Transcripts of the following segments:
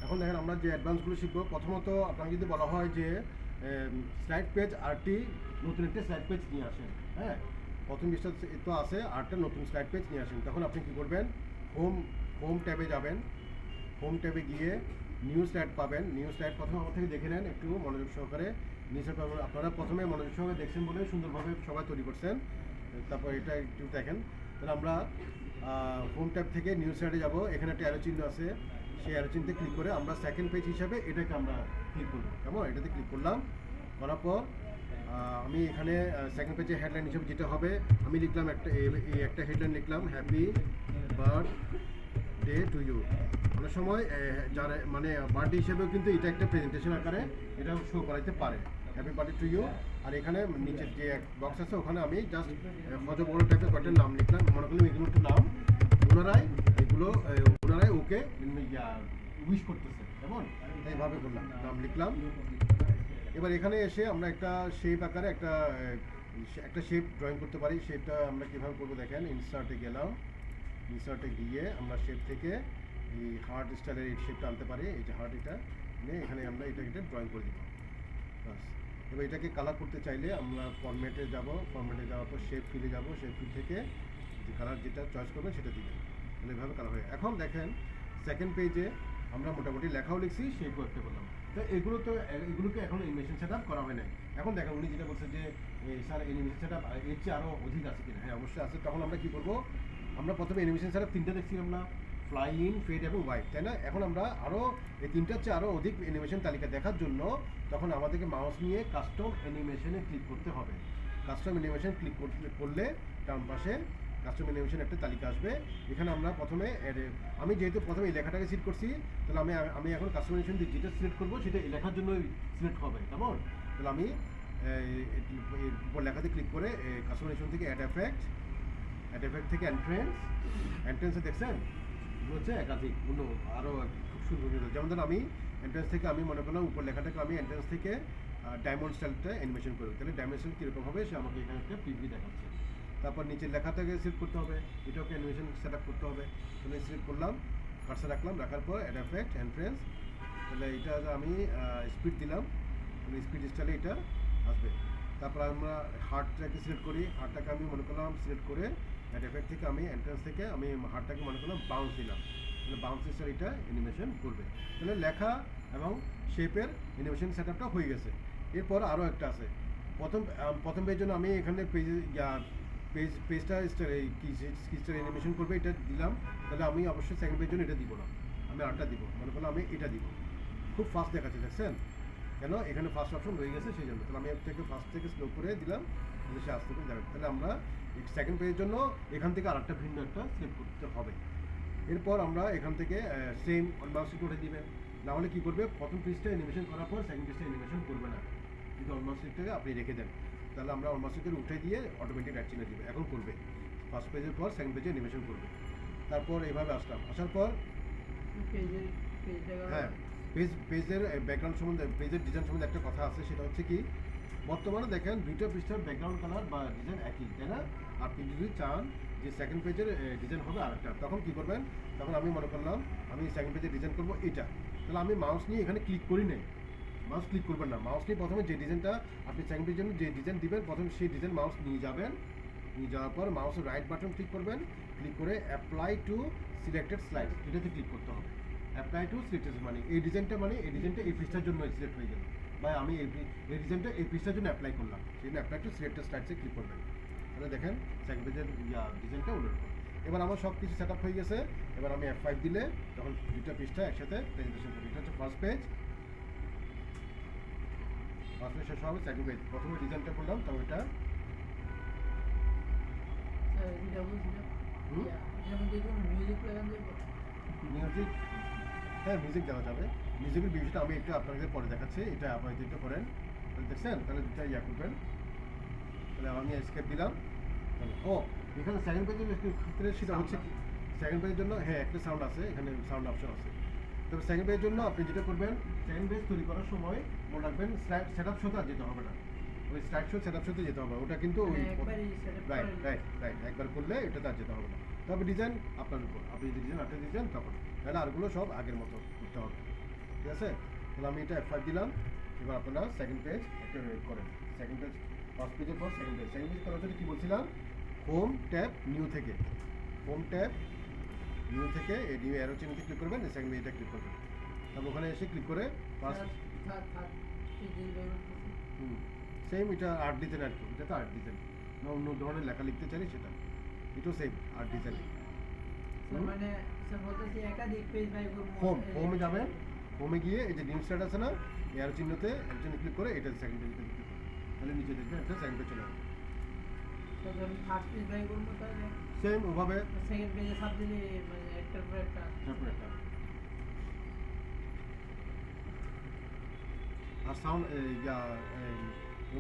এখন দেখেন আমরা যে অ্যাডভান্সগুলো শিখবো, প্রথমত আপনাকে যদি বলা হয় যে স্লাইড পেজ আরটি নতুন একটা স্লাইড পেজ নিয়ে আসেন, হ্যাঁ, প্রথম বিষয় তো আছে আরটা নতুন স্লাইড পেজ নিয়ে আসেন, তখন আপনি কী করবেন, হোম হোম ট্যাবে যাবেন। হোম ট্যাবে গিয়ে নিউ স্লাইড পাবেন। নিউ স্লাইড প্রথমে আমার থেকে দেখে নেন একটু মনোযোগ সহকারে। নিচে পাবেন, আপনারা প্রথমে মনোযোগ সহকারে দেখছেন বলে সুন্দরভাবে সবাই তৈরি করছেন। তারপর এটা একটু দেখেন। তাহলে আমরা হোম ট্যাব থেকে নিউ স্লাইডে যাব। এখানে একটা অ্যারো চিহ্ন আছে, সেই অ্যারো চিহ্নতে ক্লিক করে আমরা সেকেন্ড পেজ হিসাবে এটাকে আমরা ক্লিক করব। কেমন, এটাতে ক্লিক করলাম। করার পর আমি এখানে সেকেন্ড পেজে হেডলাইন হিসেবে যেটা হবে, আমি লিখলাম একটা হেডলাইন লিখলাম, হ্যাপি বার্থডে টু ইউ। অনেক সময় যারা মানে বার্থডে হিসেবেও কিন্তু এটা একটা প্রেজেন্টেশন আকারে এটা শো করাইতে পারে, হ্যাপি বার্থডে টু ইউ। আর এখানে নিচের যে বক্স আছে ওখানে আমি জাস্ট হয়তো বড় টাইপের কয়েকটা নাম লিখলাম, মনে করলাম এগুলো একটু নাম, ওনারাই ওকে উইশ করতেছে, কেমন, এইভাবে করলাম, নাম লিখলাম। এবার এখানে এসে আমরা একটা শেপ আকারে একটা শেপ ড্রয়িং করতে পারি। শেপটা আমরা কীভাবে করবো দেখেন, ইনসার্টে গেলাম। ইনসার্টে গিয়ে আমরা শেপ থেকে এই হার্ট স্টাইলের এই শেপটা আনতে পারি। এই যে হার্ট, এটা নিয়ে এখানে আমরা এটা ড্রয়িং করে দিব, বাস। এবার এটাকে কালার করতে চাইলে আমরা ফরম্যাটে যাব। ফরম্যাটে যাওয়ার পর শেপ ফিলে যাব। শেপ ফিল থেকে যে কালার যেটা চয়েস করবেন সেটা দিবেন, তাহলে এভাবে কালার হয়। এখন দেখেন সেকেন্ড পেজে আমরা মোটামুটি লেখাও লিখছি, শেপও একটা করলাম। তো এগুলোকে এখন অ্যানিমেশন সেট আপ করা হয় নাই। এখন দেখেন উনি যেটা বলছে যে স্যার অ্যানিমেশন সেট আপ এর চেয়ে আরও অধিক আছে কিনা, হ্যাঁ অবশ্যই আছে। তখন আমরা কী করবো, আমরা প্রথমে অ্যানিমেশন সেট আপ তিনটা দেখছিলাম না, ফ্লাই ইন, ফেড এবং ওয়াইপ, তাই না? এখন আমরা আরও এই তিনটার চেয়ে আরও অধিক অ্যানিমেশন তালিকা দেখার জন্য তখন আমাদেরকে মাউস নিয়ে কাস্টম অ্যানিমেশনে ক্লিক করতে হবে। কাস্টম অ্যানিমেশন ক্লিক করলে ডান পাশে কাস্টম অ্যানিমেশন একটা তালিকা আসবে। এখানে আমরা প্রথমে আমি যেহেতু প্রথমে এই লেখাটাকে সিলেক্ট করছি, তাহলে আমি এখন কাস্টম অ্যানিমেশন যেটা সিলেক্ট করবো সেটা এই লেখার জন্য সিলেক্ট হবে, কেমন? তাহলে আমি উপর লেখাতে ক্লিক করে কাস্টম অ্যানিমেশন থেকে অ্যাড এফেক্ট থেকে এন্ট্রেন্সে দেখছেন এগুলো হচ্ছে একাধিক অন্য আরও খুব সুন্দর। যেমন ধরুন আমি এন্ট্রেন্স থেকে আমি মনে করলাম উপর লেখাটাকে আমি এন্ট্রেন্স থেকে ডায়মন্ড স্টাইলটা অ্যানিমেশন করবো, তাহলে ডায়মেনশন কীরকম হবে সে আমাকে এখানে একটা প্রিভিউ দেখাচ্ছে। তারপর নিচের লেখাটাকে সিলেক্ট করতে হবে, এটাকে অ্যানিমেশন সেট আপ করতে হবে। তাহলে সিলেক্ট করলাম, কার্সার রাখলাম, রাখার পর অ্যাড এফেক্ট এন্ট্রেন্স, তাহলে এটা আমি স্পিড দিলাম, তাহলে স্পিড স্টাইলে এটা আসবে। তারপর আমরা হার্টটাকে সিলেক্ট করি, হার্টটাকে আমি মনে করলাম সিলেক্ট করে অ্যাড এফেক্ট থেকে আমি এন্ট্রেন্স থেকে আমি হার্টটাকে মনে করলাম বাউন্স দিলাম, তাহলে বাউন্স স্টাইল এটা অ্যানিমেশন করবে। তাহলে লেখা এবং শেপের অ্যানিমেশন সেট আপটা হয়ে গেছে। এরপর আরও একটা আছে, প্রথম পেজের জন্য আমি এখানে পেজটা স্কিচটা অ্যানিমেশন করবে, এটা দিলাম। তাহলে আমি অবশ্যই সেকেন্ড পেজের জন্য এটা দিব না, আমি আরটা দিব, মনে করলাম আমি এটা দিব। খুব ফাস্ট দেখাচ্ছে, দেখছেন কেন, এখানে ফার্স্ট অপশন রয়ে গেছে সেই জন্য। তাহলে আমি ফার্স্ট থেকে স্লো করে দিলাম, তাহলে সে আসতে করে দেখাবে। তাহলে আমরা সেকেন্ড পেজের জন্য এখান থেকে আরেকটা ভিন্ন একটা সিলেক্ট করতে হবে। এরপর আমরা এখান থেকে সেম অলমাউসটি করে দিবেন, নাহলে কী করবে, প্রথম পেজটা অ্যানিমেশন করার পর সেকেন্ড পেজটা অ্যানিমেশন করবে না। যদি অলমাউসটিটাকে আপনি রেখে দেন, তাহলে আমরা অলমাউসটিকে উঠে দিয়ে অটোমেটিক অ্যাড চিহ্ন দিবে, এখন করবে। ফার্স্ট পেজের পর সেকেন্ড পেজে অ্যানিমেশন করবে। তারপর এইভাবে আসার পর হ্যাঁ, পেজের ব্যাকগ্রাউন্ড সম্বন্ধে, পেজের ডিজাইন সম্বন্ধে একটা কথা আছে, সেটা হচ্ছে কি, বর্তমানে দেখেন দুইটা পৃষ্ঠার ব্যাকগ্রাউন্ড কালার বা ডিজাইন একই, তাই না? আপনি যদি চান যে সেকেন্ড পেজের ডিজাইন হবে আরেকটা, তখন কী করবেন, তখন আমি মনে করলাম আমি সেকেন্ড পেজে ডিজাইন করবো এটা, তাহলে আমি মাউস নিয়ে এখানে ক্লিক করি নাই, মাউস ক্লিক করবেন না, মাউস নিয়ে প্রথমে যে ডিজাইনটা আপনি সেকেন্ড পেজের জন্য যে ডিজাইন দিবেন প্রথমে সেই ডিজাইন মাউস নিয়ে যাবেন, নিয়ে যাওয়ার পর মাউসের রাইট বাটন ক্লিক করবেন, ক্লিক করে অ্যাপ্লাই টু সিলেক্টেড স্লাইড এটাতে ক্লিক করতে হবে। অ্যাপ্লাই টু সিলেক্টেড মানে এই ডিজাইনটা এই পৃষ্ঠার জন্য সিলেক্ট হয়ে গেল, বা আমি এই ডিজাইনটা এই পৃষ্ঠার জন্য অ্যাপ্লাই করলাম, সেই জন্য অ্যাপ্লাই টু সিলেক্টেড স্লাইডসে ক্লিক করবেন। তাহলে দেখেন সেকেন্ড পেজের ডিজাইনটা অন্যরকম। এবার আমার সব কিছু সেট আপ হয়ে গেছে। এবার আমি F5 দিলে তখন দুইটা পৃষ্ঠা একসাথে প্রেজেন্টেশন করবো। এটা হচ্ছে ফার্স্ট পেজ শেষ হবে। সেকেন্ড পেজ প্রথমে ডিজাইনটা করলাম, তবে এটা মিউজিক, হ্যাঁ মিউজিক দেওয়া যাবে। মিউজিকের বিষয়টা আমি একটু আপনাদের পরে দেখাচ্ছি, এটা আপনারা একটু করেন, দেখছেন, তাহলে দুটা করবেন। তাহলে আমি স্কেপ দিলাম। ও এখানে সেকেন্ড পেজের ক্ষেত্রে সেটা হচ্ছে কি, সেকেন্ড পেজের জন্য হ্যাঁ একটা সাউন্ড আছে, এখানে সাউন্ড অপশন আছে। তবে সেকেন্ড পেজের জন্য আপনি যেটা করবেন, সেকেন্ড পেজ তৈরি করার সময় মনে রাখবেন স্লাইড সেট আপ শোতে আর যেতে হবে না, ওই স্লাইড শো সেট আপ শোতে যেতে হবে, ওটা কিন্তু ওই রাইট একবার করলে এটা তার যেতে হবে না। তবে ডিজাইন আপনার উপর, আপনি যদি ডিজাইন আপনি দিচ্ছেন তখন, তাহলে আরগুলো সব আগের মতো করতে হবে। ঠিক আছে? তাহলে আমি এটা F5 দিলাম। এবার আপনারা সেকেন্ড পেজ একটা করেন। সেকেন্ড পেজ, ফার্স্ট পেজের পর সেকেন্ড পেজ। সেকেন্ড পেজ করার জন্য কি বলছিলাম? হোম ট্যাব নিউ থেকে, হোম ট্যাব নিউ থেকে এই নিউ অ্যারো চিহ্নতে ক্লিক করবেন, সেকেন্ড পেজটা ক্লিক করবেন। তারপর ওখানে এসে ক্লিক করে ফার্স্ট সেম এটা আর্ট ডিজাইন আর কি, এটা তো আর্ট ডিজাইন না, অন্য ধরনের লেখা লিখতে চাইলে সেটা, এটাও সেম আর্ট ডিজাইন। মানে স্যার বলতেছি একাধিক পেজ বাই করব। হোমে যাবেন, হোমে গিয়ে এই যে নিউ স্টার্ট আছে না, এর চিহ্নতে একজনে ক্লিক করে এটা সেকেন্ড পেজে ক্লিক করবেন, তাহলে নিচে দেখবেন একটা সেকেন্ড পেজ চলে আসবে। তো আমি ফার্স্ট পেজ বাই করব, তাহলে সেম ওভাবে সেকেন্ড পেজে সব দিলে মানে একটার পর একটা। তারপর একটা আর সাউন্ড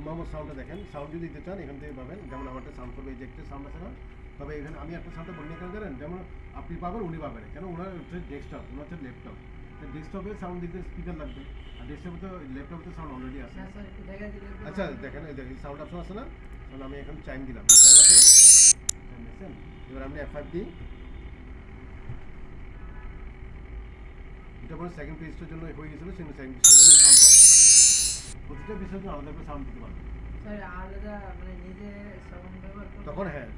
মোহাম্মদ সাউন্ডটা দেখেন, সাউন্ড যদি দিতে চান এখান থেকে পাবেন, যেমন আমারটা সাউন্ড করবে, এই যে একটা সাউন্ড আছে না, তবে এখানে আমি একটা সাউন্ডটা বলি কেন জানেন, যেমন আপনি পাবেন উনি পাবেন, কেন ওনার হচ্ছে ডেস্কটপ, ওনার হচ্ছে ল্যাপটপ, ডেস্কটপে সাউন্ড দিতে স্পিকার লাগবে, আর ডেস্কটপে তো ল্যাপটপে তো সাউন্ড অলরেডি আছে। হ্যাঁ স্যার, একটু দেখা দিলে একটু আচ্ছা ভালো হয়। দেখেন এই দেখেন সাউন্ড অপশন আছে না, তাহলে আমি এখন চাইম দিলাম, চাইম আছে না, চাইম দেখছেন, এবার আমি F5 দিই, এটা পরে সেকেন্ড পেজটার জন্য হয়ে গেছিল, সেখানে সেকেন্ড পেজটার জন্য সাউন্ড পাবে, প্রতিটা পেজের জন্য আলাদা করে সাউন্ড দিতে পারবে। স্যার আলাদা মানে নিজে সাউন্ড ব্যবহার করতে তখন হ্যাঁ,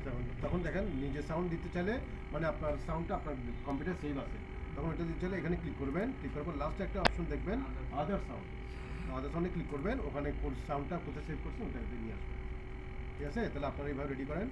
তখন দেখেন নিজে সাউন্ড দিতে চাইলে, মানে আপনার সাউন্ডটা আপনার কম্পিউটার সেভ আছে, তখন এটা দিতে চাইলে এখানে ক্লিক করবেন, ক্লিক করার পর লাস্টে একটা অপশন দেখবেন আদার সাউন্ড, আদার সাউন্ডে ক্লিক করবেন, ওখানে সাউন্ডটা কোথায় সেভ করছেন ওটা নিয়ে আসবেন। ঠিক আছে, তাহলে আপনারা এইভাবে রেডি করেন।